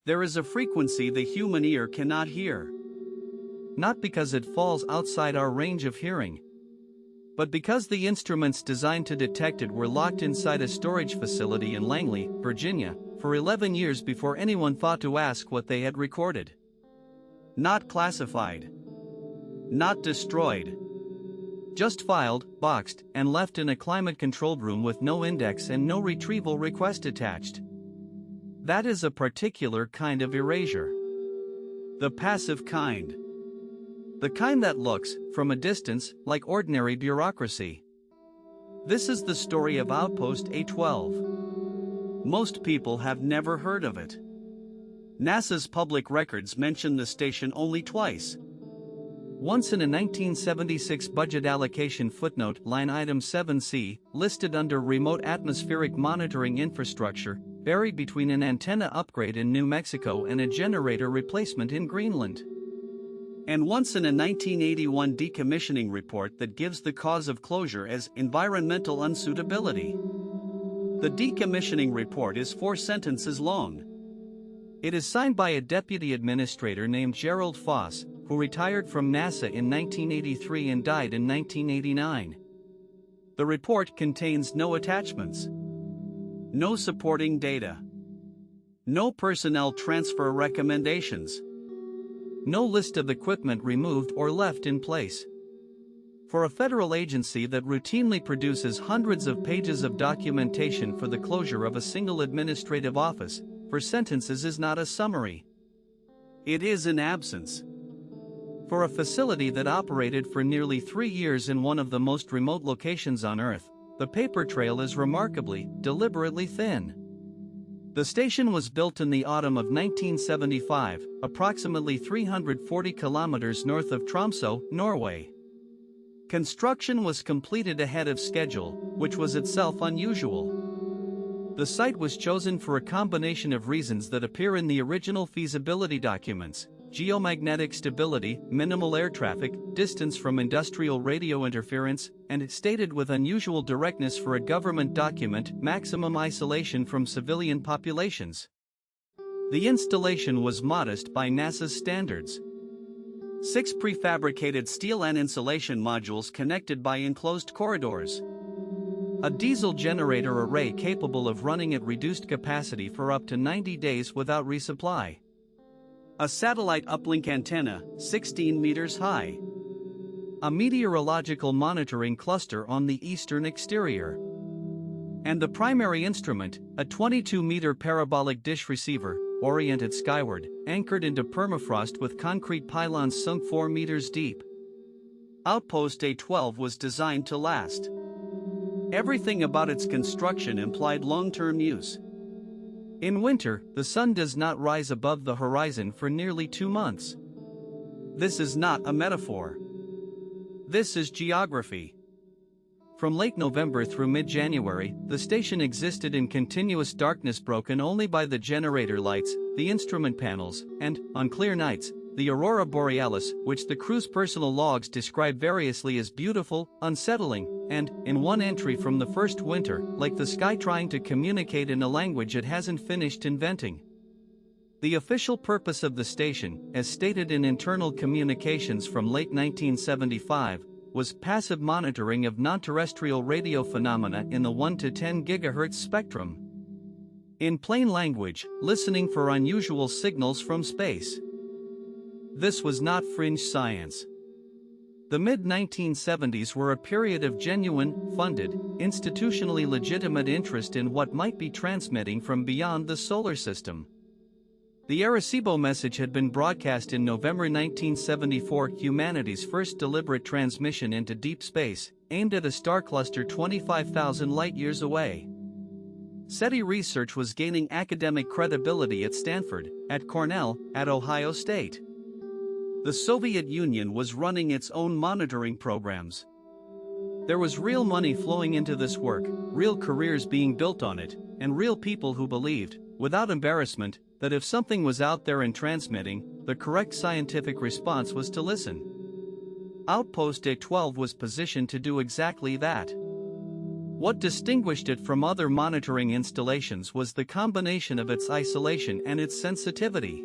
There is a frequency the human ear cannot hear. Not because it falls outside our range of hearing, but because the instruments designed to detect it were locked inside a storage facility in Langley, Virginia, for 11 years before anyone thought to ask what they had recorded. Not classified. Not destroyed. Just filed, boxed, and left in a climate-controlled room with no index and no retrieval request attached. That is a particular kind of erasure. The passive kind. The kind that looks, from a distance, like ordinary bureaucracy. This is the story of Outpost A-12. Most people have never heard of it. NASA's public records mention the station only twice. Once in a 1976 budget allocation footnote, line item 7C, listed under Remote Atmospheric Monitoring Infrastructure, buried between an antenna upgrade in New Mexico and a generator replacement in Greenland. And once in a 1981 decommissioning report that gives the cause of closure as environmental unsuitability. The decommissioning report is 4 sentences long. It is signed by a deputy administrator named Gerald Foss, who retired from NASA in 1983 and died in 1989. The report contains no attachments, no supporting data, no personnel transfer recommendations, no list of equipment removed or left in place. For a federal agency that routinely produces hundreds of pages of documentation for the closure of a single administrative office, 4 sentences is not a summary. It is an absence. For a facility that operated for nearly 3 years in one of the most remote locations on Earth, the paper trail is remarkably, deliberately thin. The station was built in the autumn of 1975, approximately 340 kilometers north of Tromsø, Norway. Construction was completed ahead of schedule, which was itself unusual. The site was chosen for a combination of reasons that appear in the original feasibility documents: geomagnetic stability, minimal air traffic, distance from industrial radio interference, and stated with unusual directness for a government document, maximum isolation from civilian populations. The installation was modest by NASA's standards. 6 prefabricated steel and insulation modules connected by enclosed corridors. A diesel generator array capable of running at reduced capacity for up to 90 days without resupply. A satellite uplink antenna, 16 meters high. A meteorological monitoring cluster on the eastern exterior. And the primary instrument, a 22-meter parabolic dish receiver, oriented skyward, anchored into permafrost with concrete pylons sunk 4 meters deep. Outpost A-12 was designed to last. Everything about its construction implied long-term use. In winter, the sun does not rise above the horizon for nearly 2 months. This is not a metaphor. This is geography. From late November through mid-January, the station existed in continuous darkness broken only by the generator lights, the instrument panels, and, on clear nights, the aurora borealis, which the crew's personal logs describe variously as beautiful, unsettling, and, in one entry from the first winter, like the sky trying to communicate in a language it hasn't finished inventing. The official purpose of the station, as stated in internal communications from late 1975, was passive monitoring of non-terrestrial radio phenomena in the 1 to 10 GHz spectrum. In plain language, listening for unusual signals from space. This was not fringe science. The mid-1970s were a period of genuine, funded, institutionally legitimate interest in what might be transmitting from beyond the solar system. The Arecibo message had been broadcast in November 1974, humanity's first deliberate transmission into deep space, aimed at a star cluster 25,000 light-years away. SETI research was gaining academic credibility at Stanford, at Cornell, at Ohio State. The Soviet Union was running its own monitoring programs. There was real money flowing into this work, real careers being built on it, and real people who believed, without embarrassment, that if something was out there and transmitting, the correct scientific response was to listen. Outpost A-12 was positioned to do exactly that. What distinguished it from other monitoring installations was the combination of its isolation and its sensitivity.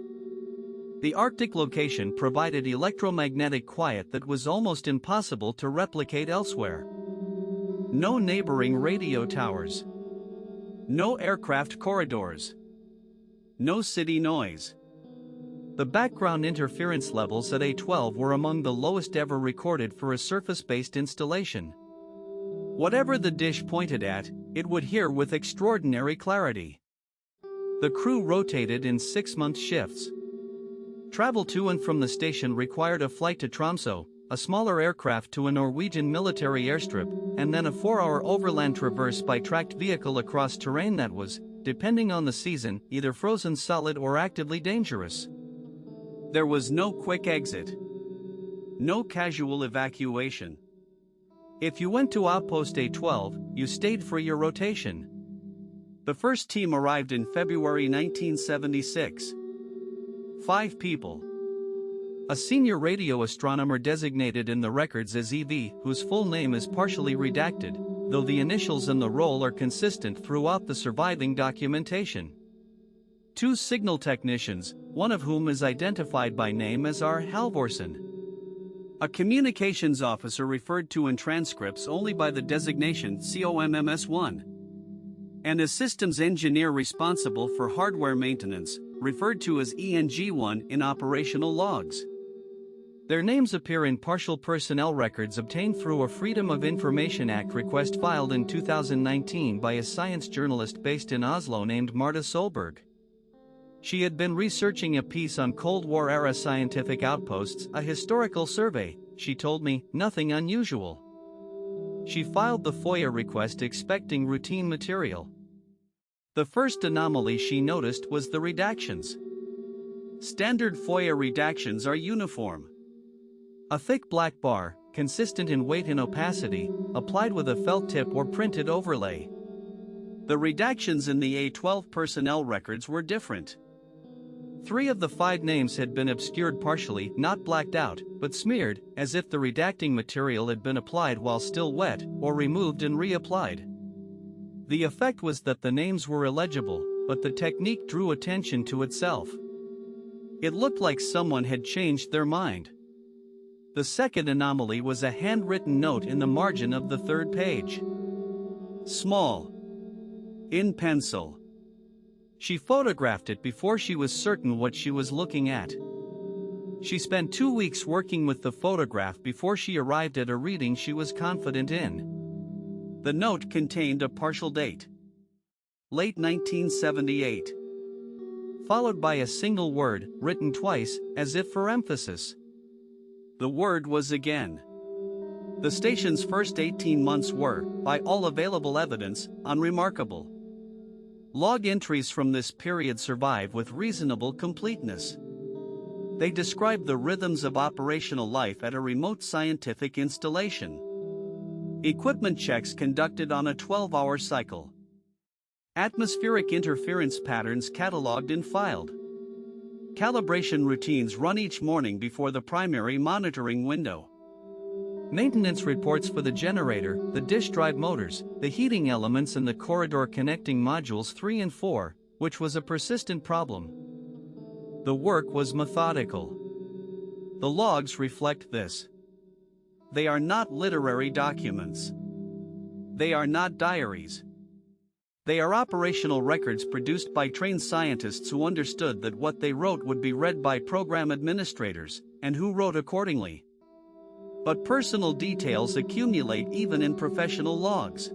The Arctic location provided electromagnetic quiet that was almost impossible to replicate elsewhere. No neighboring radio towers. No aircraft corridors. No city noise. The background interference levels at A-12 were among the lowest ever recorded for a surface-based installation. Whatever the dish pointed at, it would hear with extraordinary clarity. The crew rotated in 6-month shifts. Travel to and from the station required a flight to Tromsø, a smaller aircraft to a Norwegian military airstrip, and then a 4-hour overland traverse by tracked vehicle across terrain that was, depending on the season, either frozen solid or actively dangerous. There was no quick exit. No casual evacuation. If you went to Outpost A-12, you stayed for your rotation. The first team arrived in February 1976. 5 people. A senior radio astronomer designated in the records as EV, whose full name is partially redacted, though the initials and the role are consistent throughout the surviving documentation. 2 signal technicians, one of whom is identified by name as R. Halvorsen. A communications officer referred to in transcripts only by the designation COMMS1. And a systems engineer responsible for hardware maintenance, referred to as ENG1 in operational logs. Their names appear in partial personnel records obtained through a Freedom of Information Act request filed in 2019 by a science journalist based in Oslo named Marta Solberg. She had been researching a piece on Cold War-era scientific outposts, a historical survey, she told me, nothing unusual. She filed the FOIA request expecting routine material. The first anomaly she noticed was the redactions. Standard FOIA redactions are uniform. A thick black bar, consistent in weight and opacity, applied with a felt tip or printed overlay. The redactions in the A-12 personnel records were different. 3 of the 5 names had been obscured partially, not blacked out, but smeared, as if the redacting material had been applied while still wet, or removed and reapplied. The effect was that the names were illegible, but the technique drew attention to itself. It looked like someone had changed their mind. The second anomaly was a handwritten note in the margin of the 3rd page. Small. In pencil. She photographed it before she was certain what she was looking at. She spent 2 weeks working with the photograph before she arrived at a reading she was confident in. The note contained a partial date. Late 1978. Followed by a single word, written twice, as if for emphasis. The word was again. The station's first 18 months were, by all available evidence, unremarkable. Log entries from this period survive with reasonable completeness. They describe the rhythms of operational life at a remote scientific installation. Equipment checks conducted on a 12-hour cycle. Atmospheric interference patterns cataloged and filed. Calibration routines run each morning before the primary monitoring window. Maintenance reports for the generator, the disk drive motors, the heating elements and the corridor connecting modules 3 and 4, which was a persistent problem. The work was methodical. The logs reflect this. They are not literary documents. They are not diaries. They are operational records produced by trained scientists who understood that what they wrote would be read by program administrators, and who wrote accordingly. But personal details accumulate even in professional logs.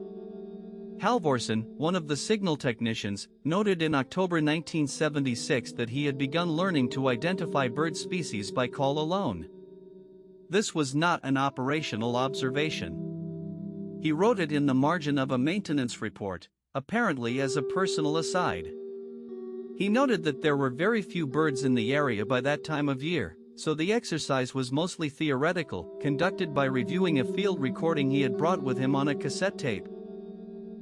Halvorsen, one of the signal technicians, noted in October 1976 that he had begun learning to identify bird species by call alone. This was not an operational observation. He wrote it in the margin of a maintenance report, apparently as a personal aside. He noted that there were very few birds in the area by that time of year, so the exercise was mostly theoretical, conducted by reviewing a field recording he had brought with him on a cassette tape.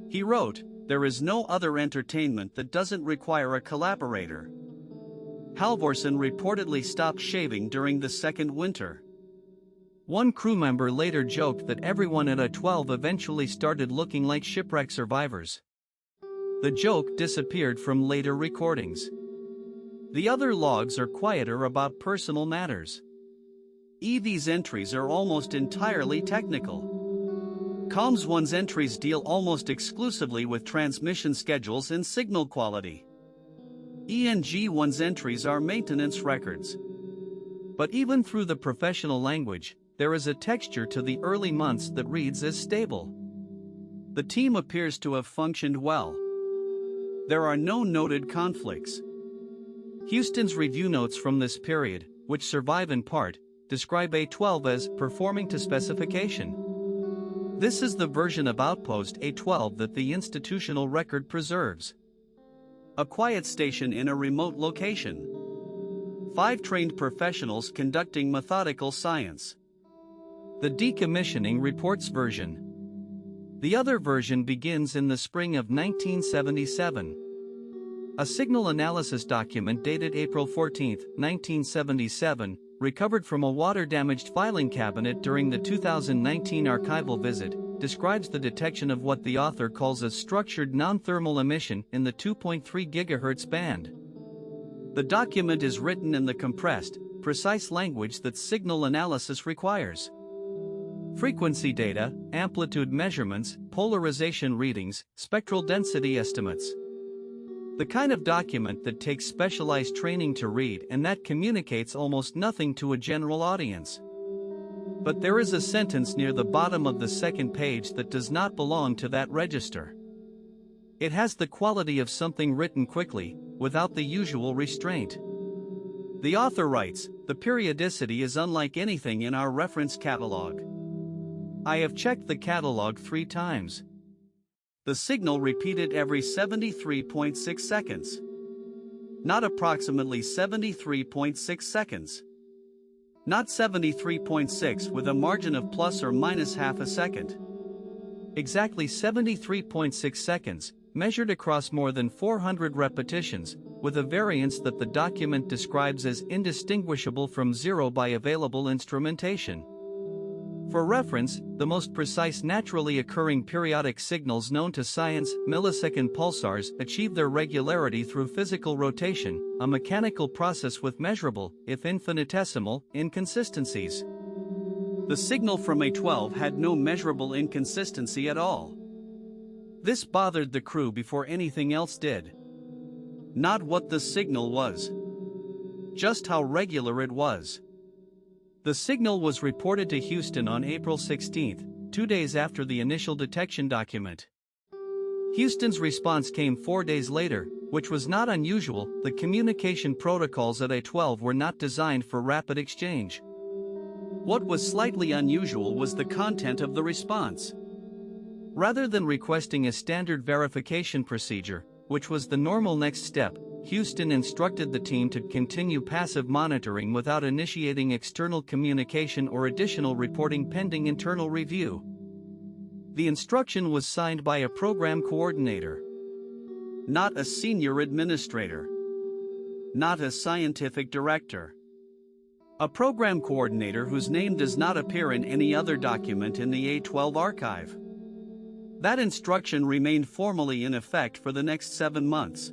He wrote, "There is no other entertainment that doesn't require a collaborator." Halvorsen reportedly stopped shaving during the second winter. One crew member later joked that everyone at A-12 eventually started looking like shipwreck survivors. The joke disappeared from later recordings. The other logs are quieter about personal matters. These entries are almost entirely technical. Comms 1's entries deal almost exclusively with transmission schedules and signal quality. ENG 1's entries are maintenance records. But even through the professional language, there is a texture to the early months that reads as stable. The team appears to have functioned well. There are no noted conflicts. Houston's review notes from this period, which survive in part, describe A-12 as performing to specification. This is the version of Outpost A-12 that the institutional record preserves. A quiet station in a remote location. 5 trained professionals conducting methodical science. The decommissioning reports version. The other version begins in the spring of 1977. A signal analysis document dated April 14, 1977, recovered from a water-damaged filing cabinet during the 2019 archival visit, describes the detection of what the author calls a structured non-thermal emission in the 2.3 GHz band. The document is written in the compressed, precise language that signal analysis requires. Frequency data, amplitude measurements, polarization readings, spectral density estimates. The kind of document that takes specialized training to read and that communicates almost nothing to a general audience. But there is a sentence near the bottom of the second page that does not belong to that register. It has the quality of something written quickly, without the usual restraint. The author writes, "The periodicity is unlike anything in our reference catalog. I have checked the catalog 3 times. The signal repeated every 73.6 seconds. Not approximately 73.6 seconds. Not 73.6 with a margin of plus or minus half a second. Exactly 73.6 seconds, measured across more than 400 repetitions, with a variance that the document describes as indistinguishable from zero by available instrumentation." For reference, the most precise naturally occurring periodic signals known to science, millisecond pulsars, achieve their regularity through physical rotation, a mechanical process with measurable, if infinitesimal, inconsistencies. The signal from A-12 had no measurable inconsistency at all. This bothered the crew before anything else did. Not what the signal was. Just how regular it was. The signal was reported to Houston on April 16, 2 days after the initial detection document. Houston's response came 4 days later, which was not unusual. The communication protocols at A-12 were not designed for rapid exchange. What was slightly unusual was the content of the response. Rather than requesting a standard verification procedure, which was the normal next step, Houston instructed the team to continue passive monitoring without initiating external communication or additional reporting pending internal review. The instruction was signed by a program coordinator. Not a senior administrator. Not a scientific director. A program coordinator whose name does not appear in any other document in the A-12 archive. That instruction remained formally in effect for the next 7 months.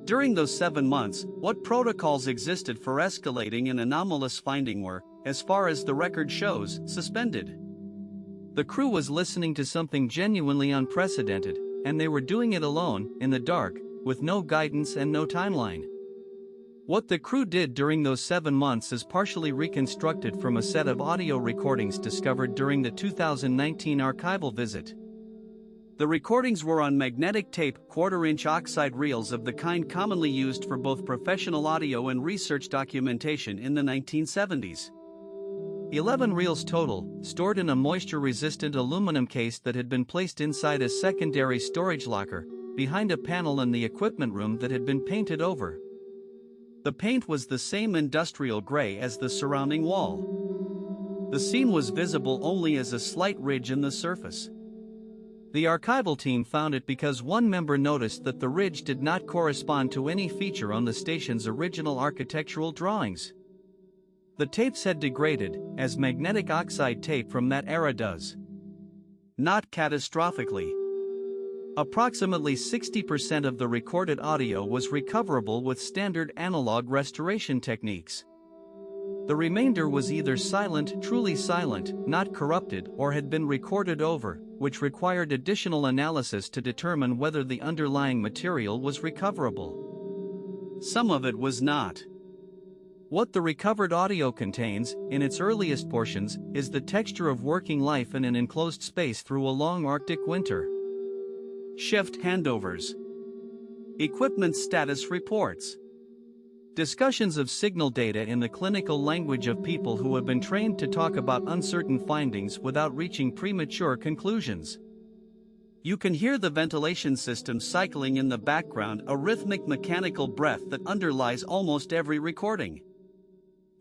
During those 7 months, what protocols existed for escalating an anomalous finding were, as far as the record shows, suspended. The crew was listening to something genuinely unprecedented, and they were doing it alone, in the dark, with no guidance and no timeline. What the crew did during those 7 months is partially reconstructed from a set of audio recordings discovered during the 2019 archival visit. The recordings were on magnetic tape, quarter-inch oxide reels of the kind commonly used for both professional audio and research documentation in the 1970s. 11 reels total, stored in a moisture-resistant aluminum case that had been placed inside a secondary storage locker, behind a panel in the equipment room that had been painted over. The paint was the same industrial gray as the surrounding wall. The seam was visible only as a slight ridge in the surface. The archival team found it because one member noticed that the ridge did not correspond to any feature on the station's original architectural drawings. The tapes had degraded, as magnetic oxide tape from that era does. Not catastrophically. Approximately 60% of the recorded audio was recoverable with standard analog restoration techniques. The remainder was either silent, truly silent, not corrupted, or had been recorded over, which required additional analysis to determine whether the underlying material was recoverable. Some of it was not. What the recovered audio contains, in its earliest portions, is the texture of working life in an enclosed space through a long Arctic winter. Shift handovers. Equipment status reports. Discussions of signal data in the clinical language of people who have been trained to talk about uncertain findings without reaching premature conclusions. You can hear the ventilation system cycling in the background, a rhythmic mechanical breath that underlies almost every recording.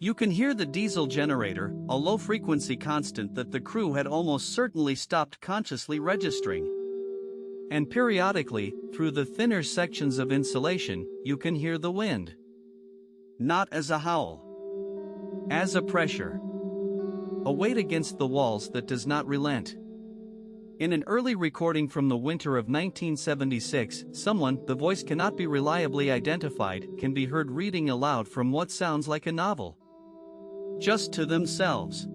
You can hear the diesel generator, a low-frequency constant that the crew had almost certainly stopped consciously registering. And periodically, through the thinner sections of insulation, you can hear the wind. Not as a howl. As a pressure. A weight against the walls that does not relent. In an early recording from the winter of 1976, someone, the voice cannot be reliably identified, can be heard reading aloud from what sounds like a novel. Just to themselves.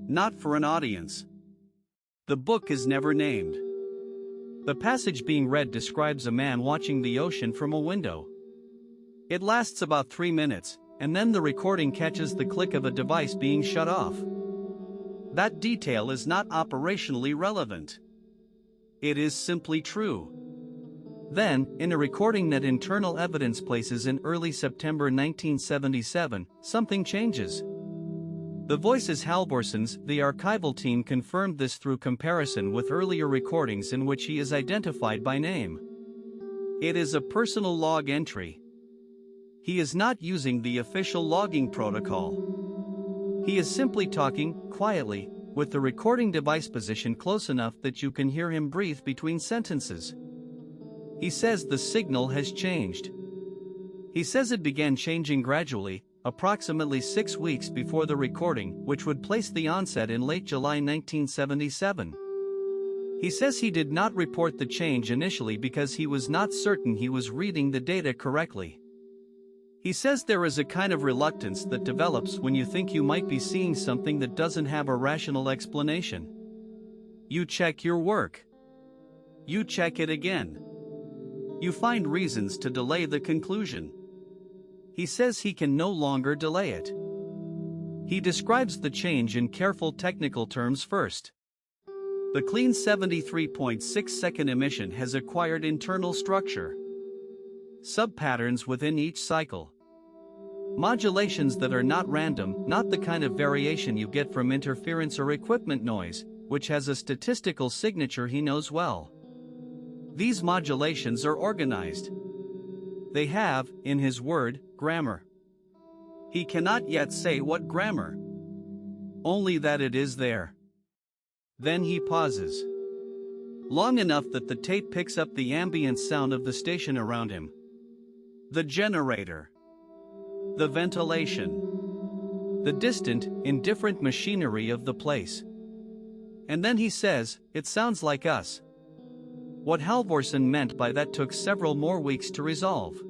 Not for an audience. The book is never named. The passage being read describes a man watching the ocean from a window. It lasts about 3 minutes, and then the recording catches the click of a device being shut off. That detail is not operationally relevant. It is simply true. Then, in a recording that Internal Evidence places in early September 1977, something changes. The voice is Halvorson's. The archival team confirmed this through comparison with earlier recordings in which he is identified by name. It is a personal log entry. He is not using the official logging protocol. He is simply talking, quietly, with the recording device positioned close enough that you can hear him breathe between sentences. He says the signal has changed. He says it began changing gradually, approximately 6 weeks before the recording, which would place the onset in late July 1977. He says he did not report the change initially because he was not certain he was reading the data correctly. He says there is a kind of reluctance that develops when you think you might be seeing something that doesn't have a rational explanation. You check your work. You check it again. You find reasons to delay the conclusion. He says he can no longer delay it. He describes the change in careful technical terms first. The clean 73.6 second emission has acquired internal structure. Subpatterns within each cycle. Modulations that are not random, not the kind of variation you get from interference or equipment noise, which has a statistical signature he knows well. These modulations are organized. They have, in his word, grammar. He cannot yet say what grammar. Only that it is there. Then he pauses. Long enough that the tape picks up the ambient sound of the station around him. The generator. The ventilation. The distant, indifferent machinery of the place. And then he says, "It sounds like us." What Halvorson meant by that took several more weeks to resolve.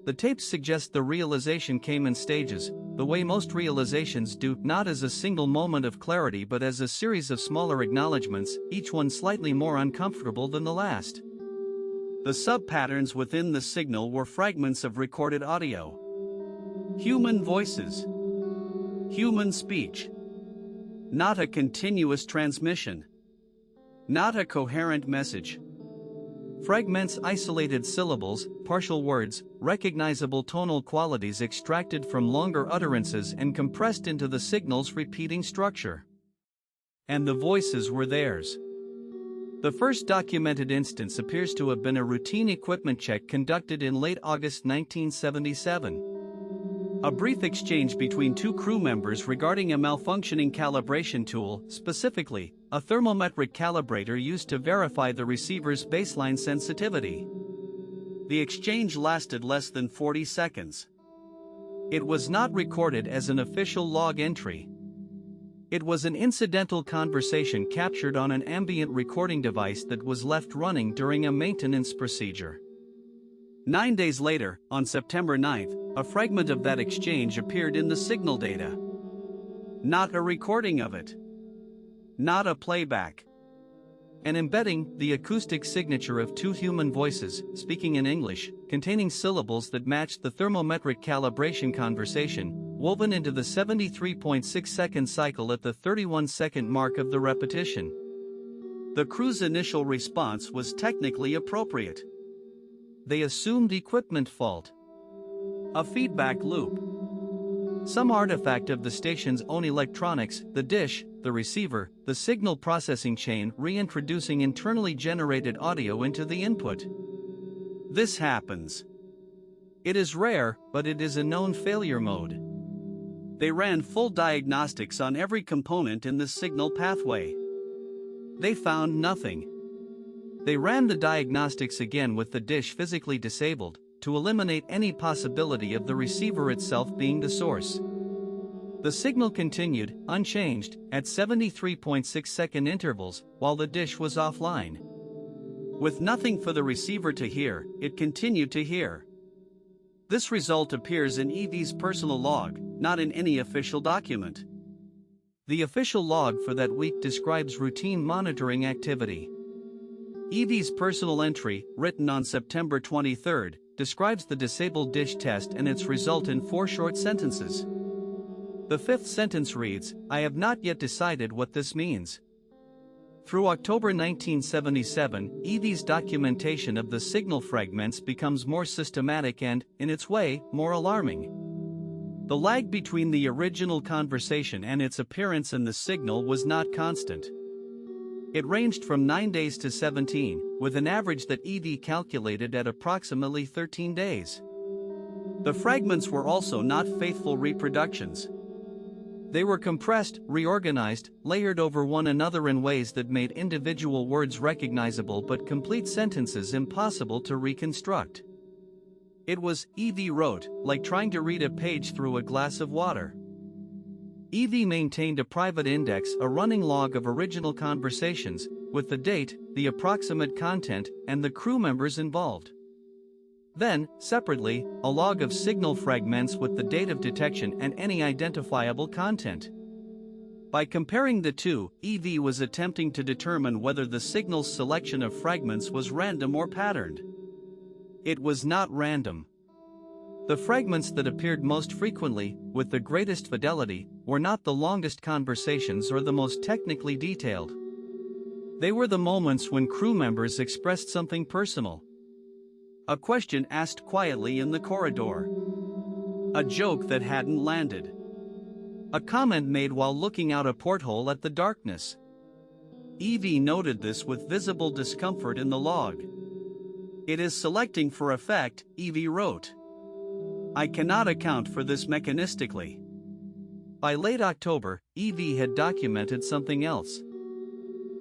The tapes suggest the realization came in stages, the way most realizations do, not as a single moment of clarity but as a series of smaller acknowledgments, each one slightly more uncomfortable than the last. The subpatterns within the signal were fragments of recorded audio. Human voices. Human speech. Not a continuous transmission. Not a coherent message. Fragments, isolated syllables, partial words, recognizable tonal qualities extracted from longer utterances and compressed into the signal's repeating structure. And the voices were theirs. The first documented instance appears to have been a routine equipment check conducted in late August 1977. A brief exchange between two crew members regarding a malfunctioning calibration tool, specifically, a thermometric calibrator used to verify the receiver's baseline sensitivity. The exchange lasted less than 40 seconds. It was not recorded as an official log entry. It was an incidental conversation captured on an ambient recording device that was left running during a maintenance procedure. 9 days later, on September 9th, a fragment of that exchange appeared in the signal data. Not a recording of it. Not a playback. An embedding, the acoustic signature of two human voices, speaking in English, containing syllables that matched the thermometric calibration conversation, woven into the 73.6-second cycle at the 31-second mark of the repetition. The crew's initial response was technically appropriate. They assumed equipment fault. A feedback loop. Some artifact of the station's own electronics, the dish, the receiver, the signal processing chain reintroducing internally generated audio into the input. This happens. It is rare, but it is a known failure mode. They ran full diagnostics on every component in the signal pathway. They found nothing. They ran the diagnostics again with the dish physically disabled, to eliminate any possibility of the receiver itself being the source. The signal continued, unchanged, at 73.6-second intervals, while the dish was offline. With nothing for the receiver to hear, it continued to hear. This result appears in EV's personal log, not in any official document. The official log for that week describes routine monitoring activity. EV's personal entry, written on September 23, describes the disabled dish test and its result in 4 short sentences. The 5th sentence reads, "I have not yet decided what this means." Through October 1977, EV's documentation of the signal fragments becomes more systematic and, in its way, more alarming. The lag between the original conversation and its appearance in the signal was not constant. It ranged from 9 days to 17, with an average that EV calculated at approximately 13 days. The fragments were also not faithful reproductions. They were compressed, reorganized, layered over one another in ways that made individual words recognizable but complete sentences impossible to reconstruct. It was, EV wrote, like trying to read a page through a glass of water. EV maintained a private index, a running log of original conversations, with the date, the approximate content, and the crew members involved. Then, separately, a log of signal fragments with the date of detection and any identifiable content. By comparing the two, EV was attempting to determine whether the signal's selection of fragments was random or patterned. It was not random. The fragments that appeared most frequently, with the greatest fidelity, were not the longest conversations or the most technically detailed. They were the moments when crew members expressed something personal. A question asked quietly in the corridor. A joke that hadn't landed. A comment made while looking out a porthole at the darkness. EV noted this with visible discomfort in the log. "It is selecting for effect," EV wrote. "I cannot account for this mechanistically." By late October, EV had documented something else.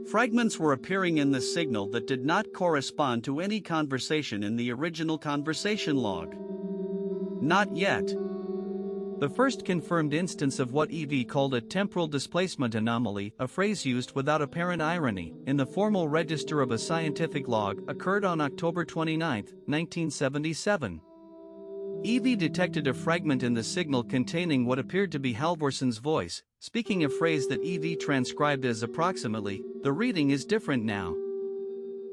Fragments were appearing in the signal that did not correspond to any conversation in the original conversation log. Not yet. The first confirmed instance of what EV called a temporal displacement anomaly, a phrase used without apparent irony, in the formal register of a scientific log, occurred on October 29, 1977. EV detected a fragment in the signal containing what appeared to be Halvorson's voice, speaking a phrase that EV transcribed as approximately, "The reading is different now."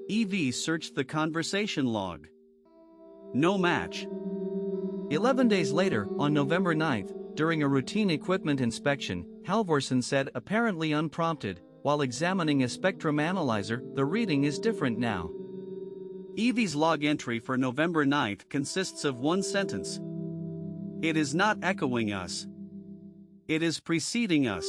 EV searched the conversation log. No match. 11 days later, on November 9, during a routine equipment inspection, Halvorson said, apparently unprompted, while examining a spectrum analyzer, "The reading is different now." EV's log entry for November 9 consists of one sentence. "It is not echoing us. It is preceding us."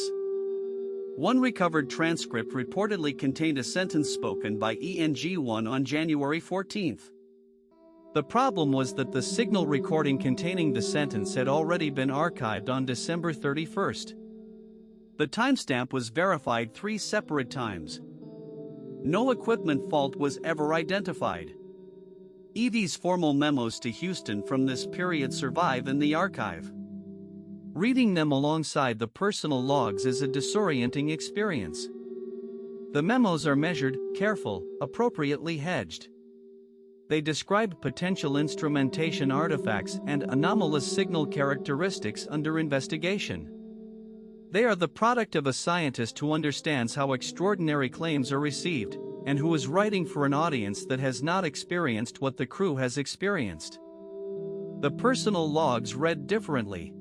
One recovered transcript reportedly contained a sentence spoken by ENG1 on January 14. The problem was that the signal recording containing the sentence had already been archived on December 31. The timestamp was verified 3 separate times. No equipment fault was ever identified. EV's formal memos to Houston from this period survive in the archive. Reading them alongside the personal logs is a disorienting experience. The memos are measured, careful, appropriately hedged. They describe potential instrumentation artifacts and anomalous signal characteristics under investigation. They are the product of a scientist who understands how extraordinary claims are received, and who is writing for an audience that has not experienced what the crew has experienced. The personal logs read differently.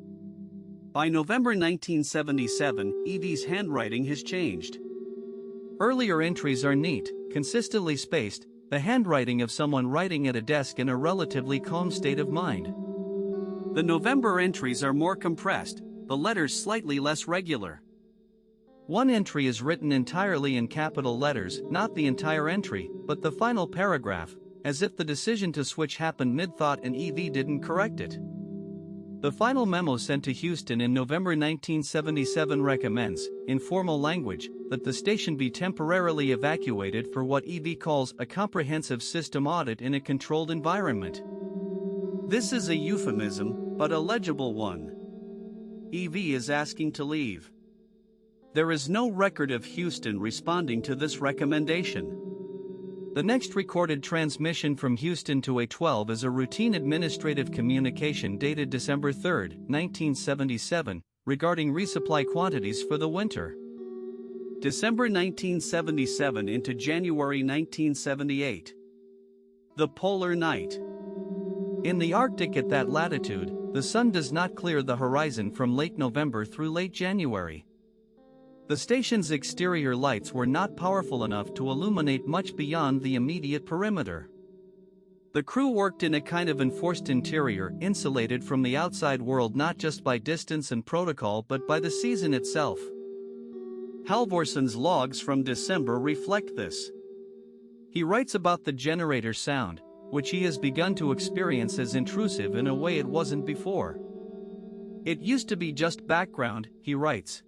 By November 1977, Evie's handwriting has changed. Earlier entries are neat, consistently spaced, the handwriting of someone writing at a desk in a relatively calm state of mind. The November entries are more compressed, the letters slightly less regular. One entry is written entirely in capital letters, not the entire entry, but the final paragraph, as if the decision to switch happened mid-thought and EV didn't correct it. The final memo sent to Houston in November 1977 recommends, in formal language, that the station be temporarily evacuated for what EV calls a comprehensive system audit in a controlled environment. This is a euphemism, but a legible one. EV is asking to leave. There is no record of Houston responding to this recommendation. The next recorded transmission from Houston to A-12 is a routine administrative communication dated December 3, 1977, regarding resupply quantities for the winter. December 1977 into January 1978. The polar night. In the Arctic at that latitude, the sun does not clear the horizon from late November through late January. The station's exterior lights were not powerful enough to illuminate much beyond the immediate perimeter. The crew worked in a kind of enforced interior, insulated from the outside world not just by distance and protocol but by the season itself. Halvorson's logs from December reflect this. He writes about the generator sound, which he has begun to experience as intrusive in a way it wasn't before. It used to be just background, he writes.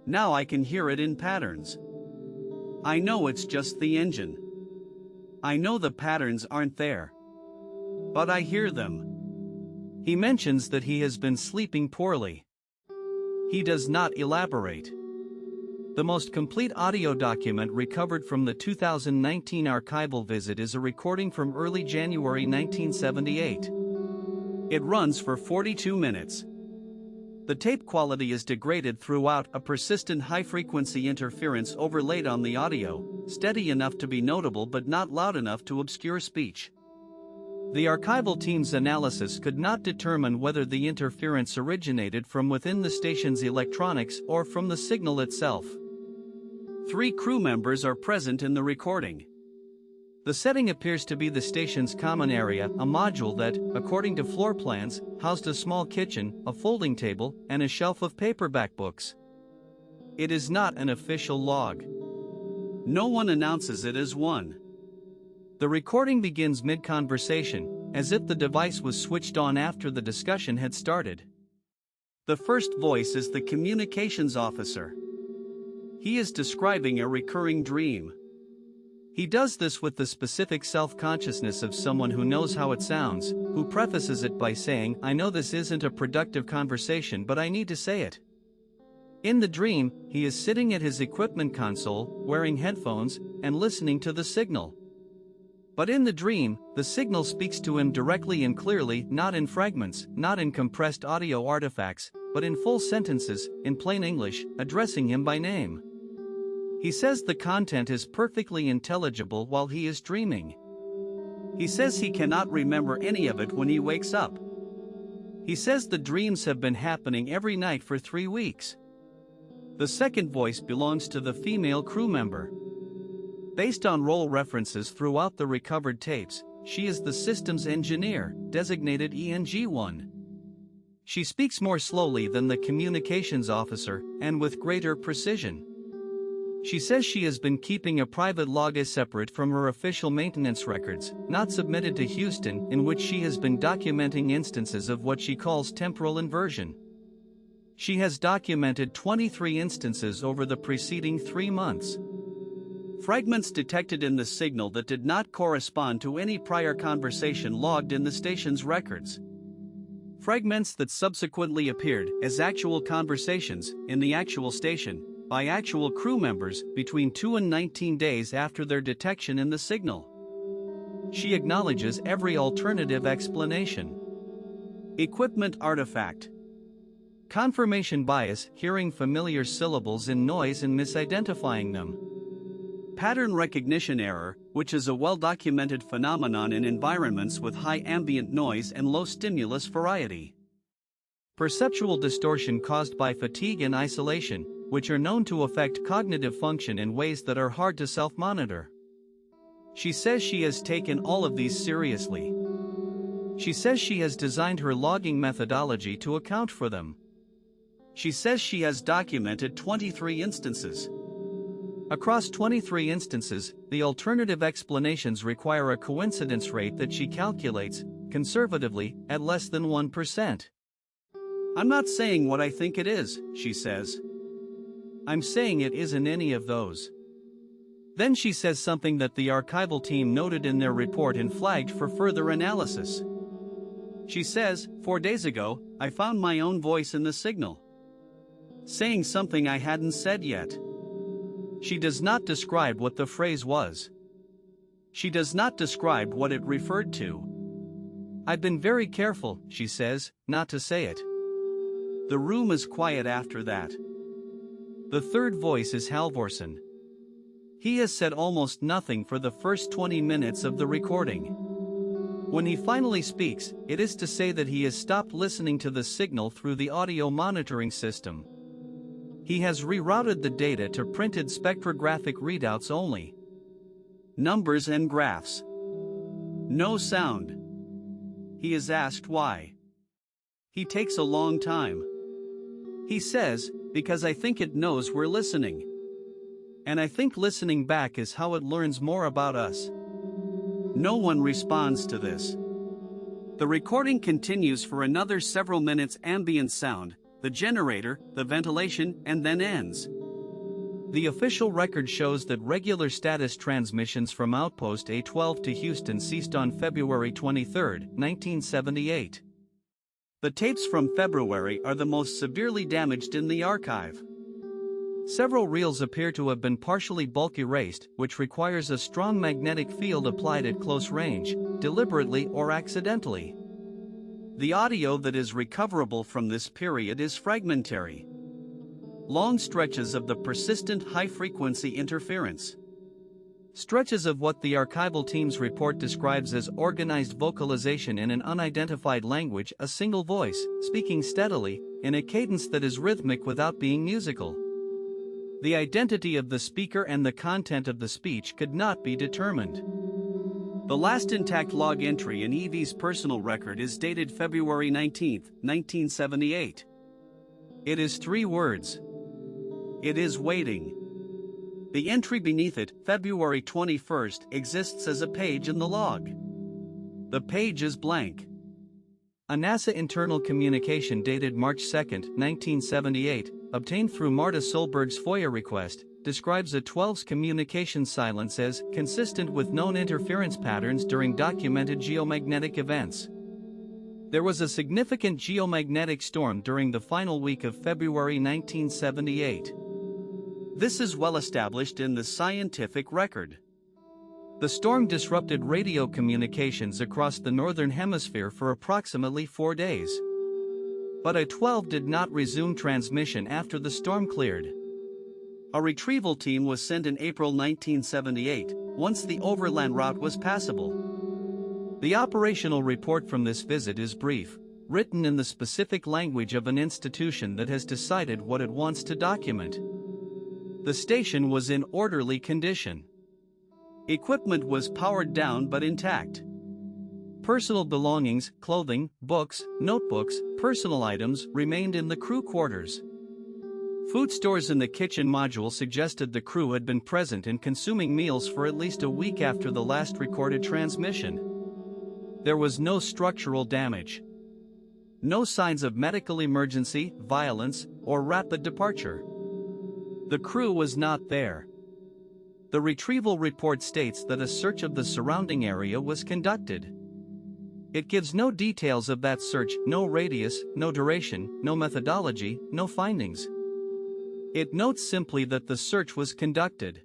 Now I can hear it in patterns. I know it's just the engine. I know the patterns aren't there. But I hear them. He mentions that he has been sleeping poorly. He does not elaborate. The most complete audio document recovered from the 2019 archival visit is a recording from early January 1978. It runs for 42 minutes. The tape quality is degraded throughout, a persistent high-frequency interference overlaid on the audio, steady enough to be notable but not loud enough to obscure speech. The archival team's analysis could not determine whether the interference originated from within the station's electronics or from the signal itself. 3 crew members are present in the recording. The setting appears to be the station's common area, a module that, according to floor plans, housed a small kitchen, a folding table, and a shelf of paperback books. It is not an official log. No one announces it as one. The recording begins mid-conversation, as if the device was switched on after the discussion had started. The first voice is the communications officer. He is describing a recurring dream. He does this with the specific self-consciousness of someone who knows how it sounds, who prefaces it by saying, "I know this isn't a productive conversation but I need to say it." In the dream, he is sitting at his equipment console, wearing headphones, and listening to the signal. But in the dream, the signal speaks to him directly and clearly, not in fragments, not in compressed audio artifacts, but in full sentences, in plain English, addressing him by name. He says the content is perfectly intelligible while he is dreaming. He says he cannot remember any of it when he wakes up. He says the dreams have been happening every night for 3 weeks. The second voice belongs to the female crew member. Based on role references throughout the recovered tapes, she is the systems engineer, designated ENG-1. She speaks more slowly than the communications officer, and with greater precision. She says she has been keeping a private log separate from her official maintenance records, not submitted to Houston, in which she has been documenting instances of what she calls temporal inversion. She has documented 23 instances over the preceding 3 months. Fragments detected in the signal that did not correspond to any prior conversation logged in the station's records. Fragments that subsequently appeared as actual conversations in the actual station by actual crew members between 2 and 19 days after their detection in the signal. She acknowledges every alternative explanation. Equipment artifact. Confirmation bias, hearing familiar syllables in noise and misidentifying them. Pattern recognition error, which is a well-documented phenomenon in environments with high ambient noise and low stimulus variety. Perceptual distortion caused by fatigue and isolation, which are known to affect cognitive function in ways that are hard to self-monitor. She says she has taken all of these seriously. She says she has designed her logging methodology to account for them. She says she has documented 23 instances. Across 23 instances, the alternative explanations require a coincidence rate that she calculates, conservatively, at less than 1%. I'm not saying what I think it is, she says. I'm saying it isn't any of those. Then she says something that the archival team noted in their report and flagged for further analysis. She says, 4 days ago, I found my own voice in the signal, saying something I hadn't said yet. She does not describe what the phrase was. She does not describe what it referred to. I've been very careful, she says, not to say it. The room is quiet after that. The third voice is Halvorsen. He has said almost nothing for the first 20 minutes of the recording. When he finally speaks, it is to say that he has stopped listening to the signal through the audio monitoring system. He has rerouted the data to printed spectrographic readouts only. Numbers and graphs. No sound. He is asked why. He takes a long time. He says, because I think it knows we're listening. And I think listening back is how it learns more about us. No one responds to this. The recording continues for another several minutes. Ambient sound, the generator, the ventilation, and then ends. The official record shows that regular status transmissions from Outpost A-12 to Houston ceased on February 23, 1978. The tapes from February are the most severely damaged in the archive. Several reels appear to have been partially bulk erased, which requires a strong magnetic field applied at close range, deliberately or accidentally. The audio that is recoverable from this period is fragmentary. Long stretches of the persistent high-frequency interference. Stretches of what the archival team's report describes as organized vocalization in an unidentified language, a single voice, speaking steadily, in a cadence that is rhythmic without being musical. The identity of the speaker and the content of the speech could not be determined. The last intact log entry in Evie's personal record is dated February 19, 1978. It is 3 words. It is waiting. The entry beneath it, February 21st, exists as a page in the log. The page is blank. A NASA internal communication dated March 2, 1978, obtained through Marta Solberg's FOIA request, describes A-12's communication silence as consistent with known interference patterns during documented geomagnetic events. There was a significant geomagnetic storm during the final week of February 1978. This is well established in the scientific record. The storm disrupted radio communications across the northern hemisphere for approximately 4 days. But A-12 did not resume transmission after the storm cleared. A retrieval team was sent in April 1978, once the overland route was passable. The operational report from this visit is brief, written in the specific language of an institution that has decided what it wants to document. The station was in orderly condition. Equipment was powered down but intact. Personal belongings, clothing, books, notebooks, personal items remained in the crew quarters. Food stores in the kitchen module suggested the crew had been present and consuming meals for at least a week after the last recorded transmission. There was no structural damage. No signs of medical emergency, violence, or rapid departure. The crew was not there. The retrieval report states that a search of the surrounding area was conducted. It gives no details of that search, no radius, no duration, no methodology, no findings. It notes simply that the search was conducted.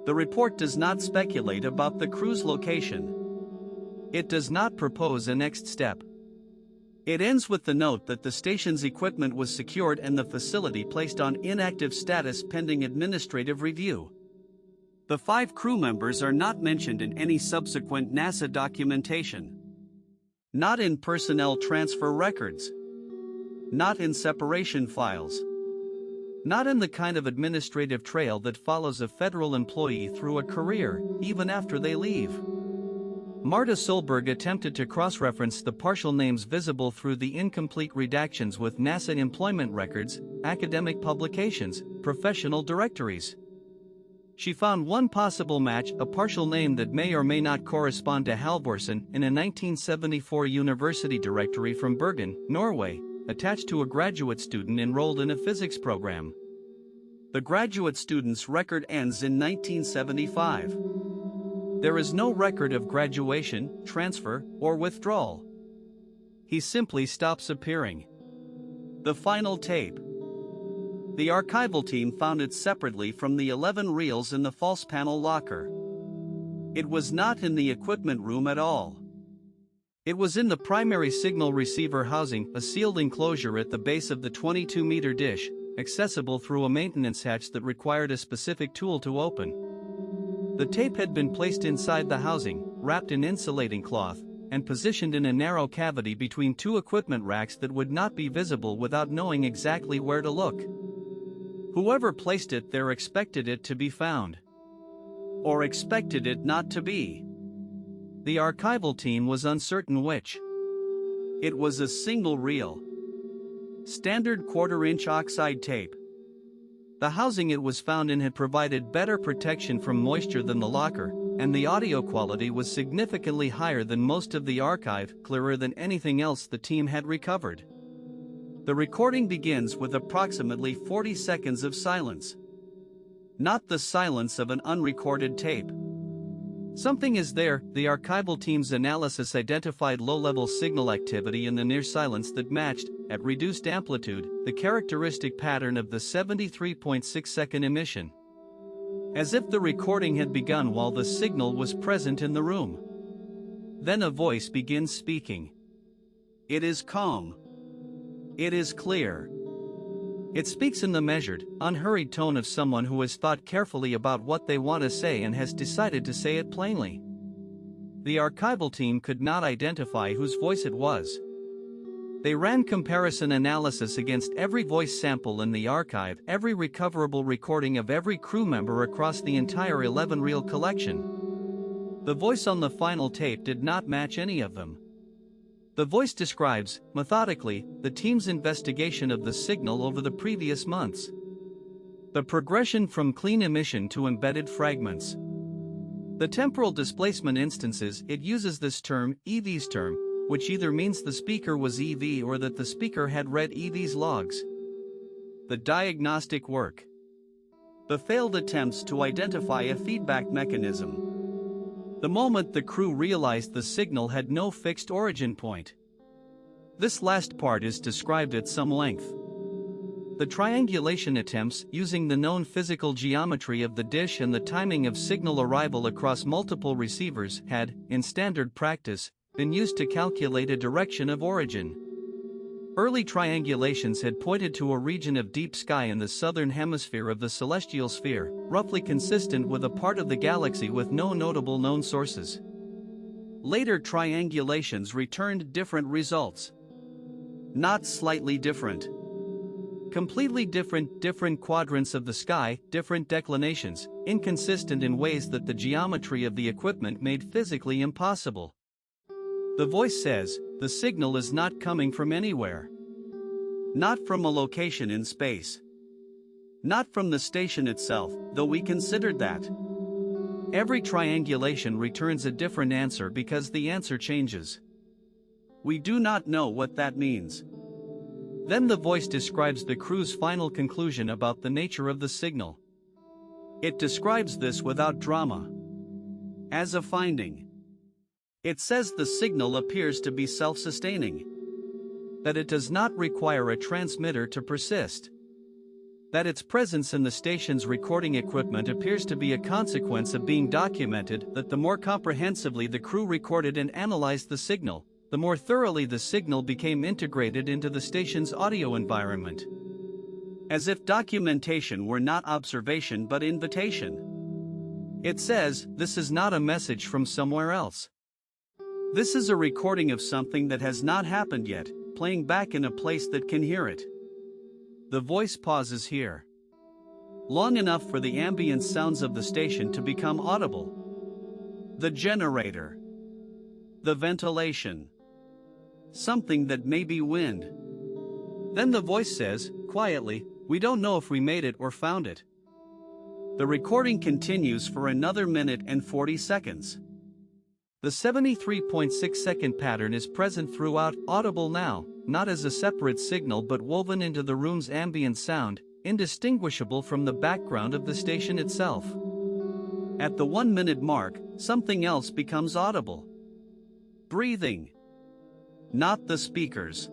The report does not speculate about the crew's location. It does not propose a next step. It ends with the note that the station's equipment was secured and the facility placed on inactive status pending administrative review. The 5 crew members are not mentioned in any subsequent NASA documentation. Not in personnel transfer records. Not in separation files. Not in the kind of administrative trail that follows a federal employee through a career, even after they leave. Marta Solberg attempted to cross-reference the partial names visible through the incomplete redactions with NASA employment records, academic publications, professional directories. She found one possible match, a partial name that may or may not correspond to Halvorsen, in a 1974 university directory from Bergen, Norway, attached to a graduate student enrolled in a physics program. The graduate student's record ends in 1975. There is no record of graduation, transfer, or withdrawal. He simply stops appearing. The final tape. The archival team found it separately from the 11 reels in the false panel locker. It was not in the equipment room at all. It was in the primary signal receiver housing, a sealed enclosure at the base of the 22-meter dish, accessible through a maintenance hatch that required a specific tool to open. The tape had been placed inside the housing, wrapped in insulating cloth, and positioned in a narrow cavity between 2 equipment racks that would not be visible without knowing exactly where to look. Whoever placed it there expected it to be found. Or expected it not to be. The archival team was uncertain which. It was a single reel. Standard quarter-inch oxide tape. The housing it was found in had provided better protection from moisture than the locker, and the audio quality was significantly higher than most of the archive, clearer than anything else the team had recovered. The recording begins with approximately 40 seconds of silence. Not the silence of an unrecorded tape. Something is there. The archival team's analysis identified low-level signal activity in the near silence that matched, at reduced amplitude, the characteristic pattern of the 73.6-second emission. As if the recording had begun while the signal was present in the room. Then a voice begins speaking. It is calm. It is clear. It speaks in the measured, unhurried tone of someone who has thought carefully about what they want to say and has decided to say it plainly. The archival team could not identify whose voice it was. They ran comparison analysis against every voice sample in the archive, every recoverable recording of every crew member across the entire 11-reel collection. The voice on the final tape did not match any of them. The voice describes, methodically, the team's investigation of the signal over the previous months. The progression from clean emission to embedded fragments. The temporal displacement instances, it uses this term, EV's term, which either means the speaker was EV or that the speaker had read EV's logs. The diagnostic work. The failed attempts to identify a feedback mechanism. The moment the crew realized the signal had no fixed origin point. This last part is described at some length. The triangulation attempts, using the known physical geometry of the dish and the timing of signal arrival across multiple receivers, had, in standard practice, been used to calculate a direction of origin. Early triangulations had pointed to a region of deep sky in the southern hemisphere of the celestial sphere, roughly consistent with a part of the galaxy with no notable known sources. Later triangulations returned different results. Not slightly different. Completely different, different quadrants of the sky, different declinations, inconsistent in ways that the geometry of the equipment made physically impossible. The voice says, the signal is not coming from anywhere. Not from a location in space. Not from the station itself, though we considered that. Every triangulation returns a different answer because the answer changes. We do not know what that means. Then the voice describes the crew's final conclusion about the nature of the signal. It describes this without drama. As a finding. It says the signal appears to be self-sustaining, that it does not require a transmitter to persist, that its presence in the station's recording equipment appears to be a consequence of being documented, that the more comprehensively the crew recorded and analyzed the signal, the more thoroughly the signal became integrated into the station's audio environment. As if documentation were not observation but invitation. It says, this is not a message from somewhere else. This is a recording of something that has not happened yet, playing back in a place that can hear it. The voice pauses here, long enough for the ambient sounds of the station to become audible. The generator. The ventilation. Something that may be wind. Then the voice says, quietly, we don't know if we made it or found it. The recording continues for another minute and 40 seconds. The 73.6-second pattern is present throughout, audible now, not as a separate signal but woven into the room's ambient sound, indistinguishable from the background of the station itself. At the 1-minute mark, something else becomes audible. Breathing. Not the speakers.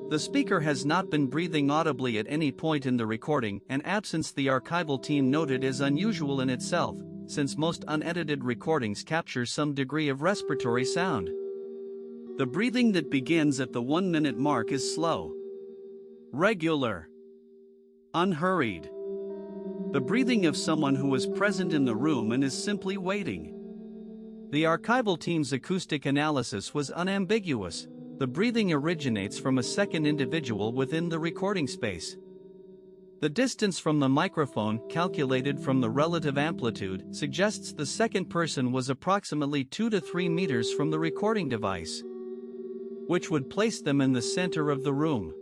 The speaker has not been breathing audibly at any point in the recording, an absence the archival team noted as unusual in itself, since most unedited recordings capture some degree of respiratory sound. The breathing that begins at the 1-minute mark is slow, regular, unhurried. The breathing of someone who is present in the room and is simply waiting. The archival team's acoustic analysis was unambiguous. The breathing originates from a second individual within the recording space. The distance from the microphone, calculated from the relative amplitude, suggests the second person was approximately 2 to 3 meters from the recording device, which would place them in the center of the room.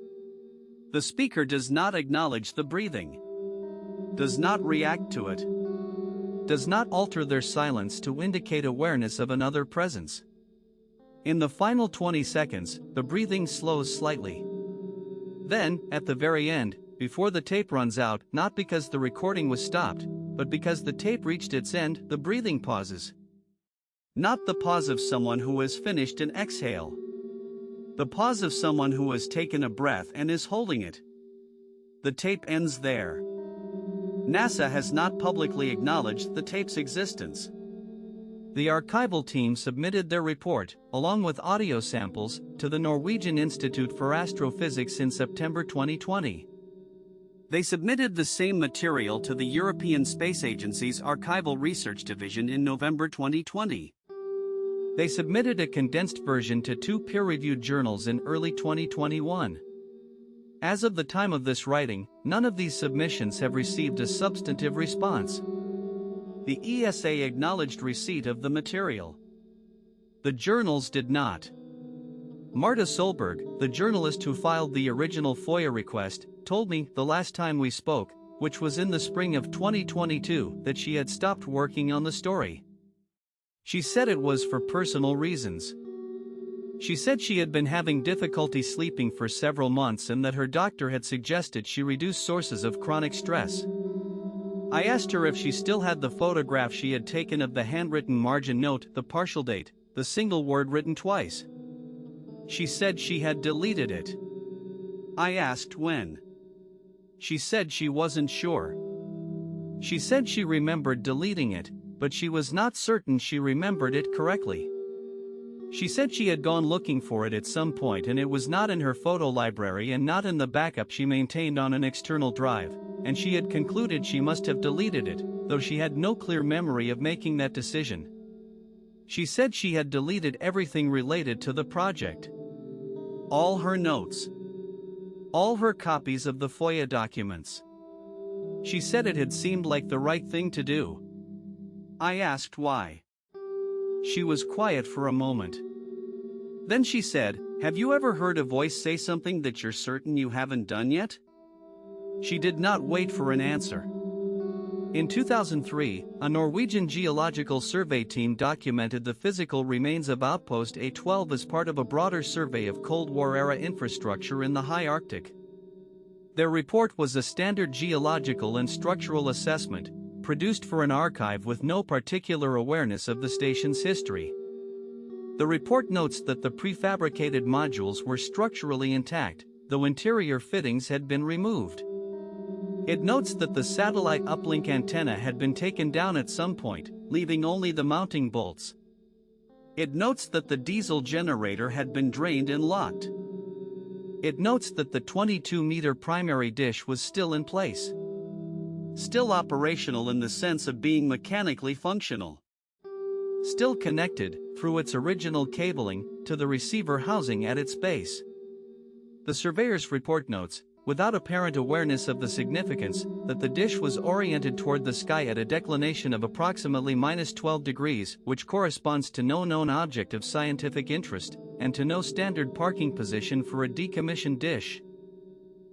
The speaker does not acknowledge the breathing, does not react to it, does not alter their silence to indicate awareness of another presence. In the final 20 seconds, the breathing slows slightly. Then, at the very end, before the tape runs out, not because the recording was stopped, but because the tape reached its end, the breathing pauses. Not the pause of someone who has finished an exhale. The pause of someone who has taken a breath and is holding it. The tape ends there. NASA has not publicly acknowledged the tape's existence. The archival team submitted their report, along with audio samples, to the Norwegian Institute for Astrophysics in September 2020. They submitted the same material to the European Space Agency's Archival Research Division in November 2020. They submitted a condensed version to 2 peer-reviewed journals in early 2021. As of the time of this writing, none of these submissions have received a substantive response. The ESA acknowledged receipt of the material. The journals did not. Marta Solberg, the journalist who filed the original FOIA request, told me the last time we spoke, which was in the spring of 2022, that she had stopped working on the story. She said it was for personal reasons. She said she had been having difficulty sleeping for several months and that her doctor had suggested she reduce sources of chronic stress. I asked her if she still had the photograph she had taken of the handwritten margin note, the partial date, the single word written twice. She said she had deleted it. I asked when. She said she wasn't sure. She said she remembered deleting it, but she was not certain she remembered it correctly. She said she had gone looking for it at some point and it was not in her photo library and not in the backup she maintained on an external drive, and she had concluded she must have deleted it, though she had no clear memory of making that decision. She said she had deleted everything related to the project. All her notes. All her copies of the FOIA documents. She said it had seemed like the right thing to do. I asked why. She was quiet for a moment. Then she said, "Have you ever heard a voice say something that you're certain you haven't done yet?" She did not wait for an answer. In 2003, a Norwegian geological survey team documented the physical remains of Outpost A-12 as part of a broader survey of Cold War-era infrastructure in the high Arctic. Their report was a standard geological and structural assessment, produced for an archive with no particular awareness of the station's history. The report notes that the prefabricated modules were structurally intact, though interior fittings had been removed. It notes that the satellite uplink antenna had been taken down at some point, leaving only the mounting bolts. It notes that the diesel generator had been drained and locked. It notes that the 22-meter primary dish was still in place. Still operational in the sense of being mechanically functional. Still connected, through its original cabling, to the receiver housing at its base. The surveyor's report notes, without apparent awareness of the significance, that the dish was oriented toward the sky at a declination of approximately -12 degrees, which corresponds to no known object of scientific interest, and to no standard parking position for a decommissioned dish.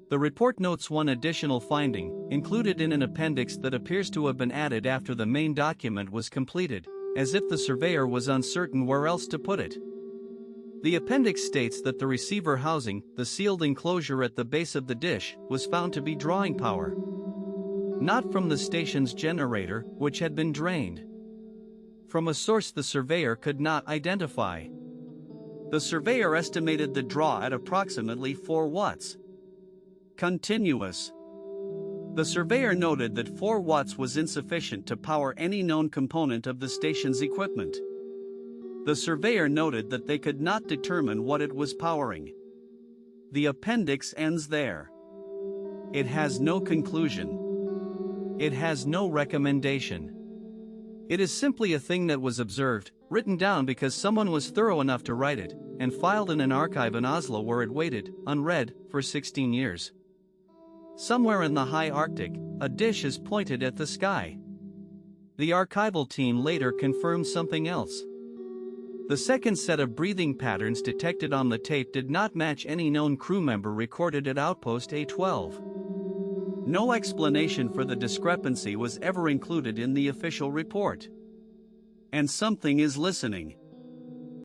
The report notes one additional finding, included in an appendix that appears to have been added after the main document was completed, as if the surveyor was uncertain where else to put it. The appendix states that the receiver housing, the sealed enclosure at the base of the dish, was found to be drawing power. Not from the station's generator, which had been drained. From a source the surveyor could not identify. The surveyor estimated the draw at approximately 4 watts. Continuous. The surveyor noted that 4 watts was insufficient to power any known component of the station's equipment. The surveyor noted that they could not determine what it was powering. The appendix ends there. It has no conclusion. It has no recommendation. It is simply a thing that was observed, written down because someone was thorough enough to write it, and filed in an archive in Oslo where it waited, unread, for 16 years. Somewhere in the high Arctic, a dish is pointed at the sky. The archival team later confirmed something else. The second set of breathing patterns detected on the tape did not match any known crew member recorded at Outpost A-12. No explanation for the discrepancy was ever included in the official report. And something is listening.